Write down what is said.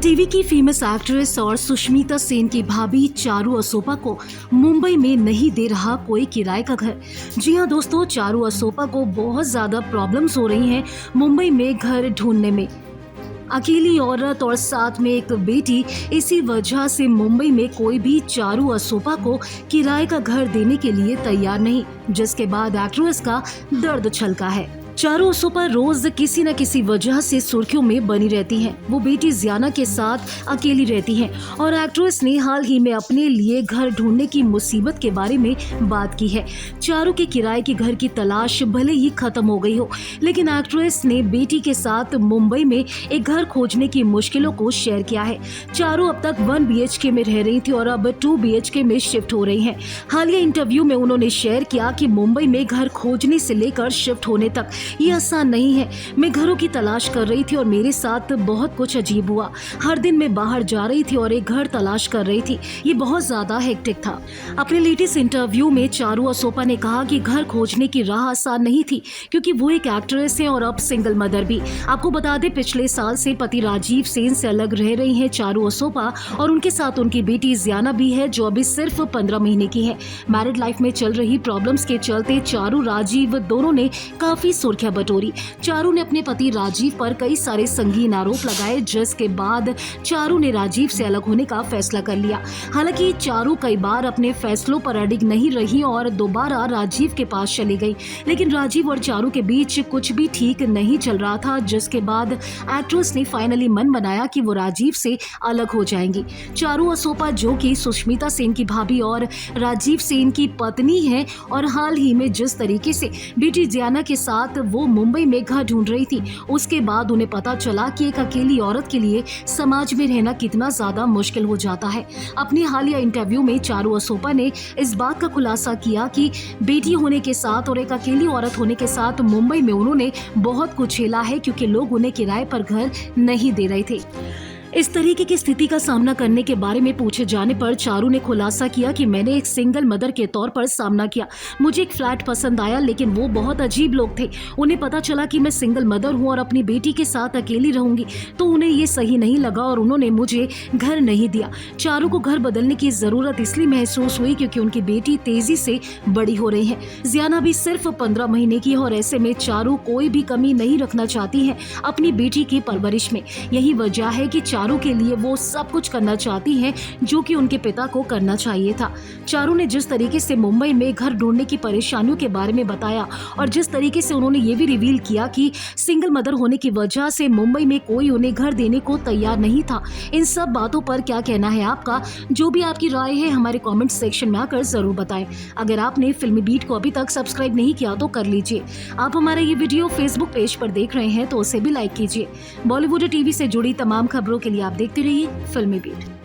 TV की famous actress और सुष्मिता सेन की भाभी चारू असोपा को मुंबई में नहीं दे रहा कोई किराए का घर। जी हां दोस्तों, चारू असोपा को बहुत ज्यादा प्रॉब्लम्स हो रही हैं मुंबई में घर ढूंढने में। अकेली औरत और साथ में एक बेटी, इसी वजह से मुंबई में कोई भी चारू असोपा को किराए का घर देने के लिए तैयार नहीं, जिसके बाद एक्ट्रेस का दर्द छलका है। चारू असोपा रोज किसी न किसी वजह से सुर्खियों में बनी रहती हैं। वो बेटी जियाना के साथ अकेली रहती हैं और एक्ट्रेस ने हाल ही में अपने लिए घर ढूंढने की मुसीबत के बारे में बात की है। चारू के किराए के घर की तलाश भले ही खत्म हो गई हो, लेकिन एक्ट्रेस ने बेटी के साथ मुंबई में एक घर खोजने की मुश्किलों को शेयर किया है। चारू अब तक 1 BHK में रह रही थी और अब 2 BHK में शिफ्ट हो रही हैं। हालिया इंटरव्यू में उन्होंने शेयर किया कि मुंबई में घर खोजने से लेकर शिफ्ट होने तक ये आसान नहीं है। मैं घरों की तलाश कर रही थी और मेरे साथ बहुत कुछ अजीब हुआ। हर दिन मैं बाहर जा रही थी और एक घर तलाश कर रही थी। ये बहुत ज्यादा हेक्टिक था। अपने लेटेस्ट इंटरव्यू में चारू असोपा ने कहा कि घर खोजने की राह आसान नहीं थी, क्योंकि वो एक एक्ट्रेस है और अब सिंगल मदर भी। आपको बता दें, पिछले साल से पति राजीव सेन से अलग रह रही हैं चारू असोपा और उनके साथ उनकी बेटी जियाना भी है, जो अभी सिर्फ 15 महीने की है। मैरिड लाइफ में चल रही प्रॉब्लम्स के चलते चारू राजीव दोनों ने काफी सुर्खियां बटोरी। चारू ने अपने पति राजीव पर कई सारे संगीन आरोप लगाए, जिसके बाद चारू ने राजीव से अलग होने का फैसला कर लिया। हालांकि चारू कई बार अपने फैसलों पर अडिग नहीं रही और दोबारा राजीव के पास चली गई, लेकिन राजीव और चारू के बीच कुछ भी ठीक नहीं चल रहा था, जिसके बाद एक्ट्रेस ने फाइनली मन बनाया कि वो राजीव से अलग हो जाएंगी। चारू असोपा, जो कि सुष्मिता सेन की भाभी और राजीव सेन की पत्नी है, और हाल ही में जिस तरीके से बेटी जियाना के साथ वो मुंबई में घर ढूंढ रही थी, उसके बाद उन्हें पता चला कि एक अकेली औरत के लिए समाज में रहना कितना ज्यादा मुश्किल हो जाता है। अपने हालिया इंटरव्यू में चारू असोपा ने इस बात का खुलासा किया कि बेटी होने के साथ और एक अकेली औरत होने के साथ मुंबई में उन्होंने बहुत कुछ झेला है, क्योंकि लोग उन्हें किराए पर घर नहीं दे रहे थे। इस तरीके की स्थिति का सामना करने के बारे में पूछे जाने पर चारू ने खुलासा किया कि मैंने एक सिंगल मदर के तौर पर सामना किया। मुझे एक फ्लैट पसंद आया, लेकिन वो बहुत अजीब लोग थे। उन्हें पता चला कि मैं सिंगल मदर हूँ और अपनी बेटी के साथ अकेली रहूंगी, तो उन्हें ये सही नहीं लगा और उन्होंने मुझे घर नहीं दिया। चारू को घर बदलने की जरूरत इसलिए महसूस हुई क्योंकि उनकी बेटी तेजी से बड़ी हो रही है। जियाना भी सिर्फ 15 महीने की है और ऐसे में चारू कोई भी कमी नहीं रखना चाहती है अपनी बेटी की परवरिश में। यही वजह है कि चारू के लिए वो सब कुछ करना चाहती हैं जो कि उनके पिता को करना चाहिए था। चारू ने जिस तरीके से मुंबई में घर ढूंढने की परेशानियों के बारे में बताया और जिस तरीके से उन्होंने ये भी रिवील किया कि सिंगल मदर होने की वजह से मुंबई में कोई उन्हें घर देने को तैयार नहीं था, इन सब बातों पर क्या कहना है आपका? जो भी आपकी राय है हमारे कॉमेंट सेक्शन में आकर जरूर बताएं। अगर आपने फिल्मी बीट को अभी तक सब्सक्राइब नहीं किया तो कर लीजिए। आप हमारा ये वीडियो फेसबुक पेज पर देख रहे हैं तो उसे भी लाइक कीजिए। बॉलीवुड टीवी से जुड़ी तमाम खबरों के लिए आप देखते रहिए फिल्मी बीट।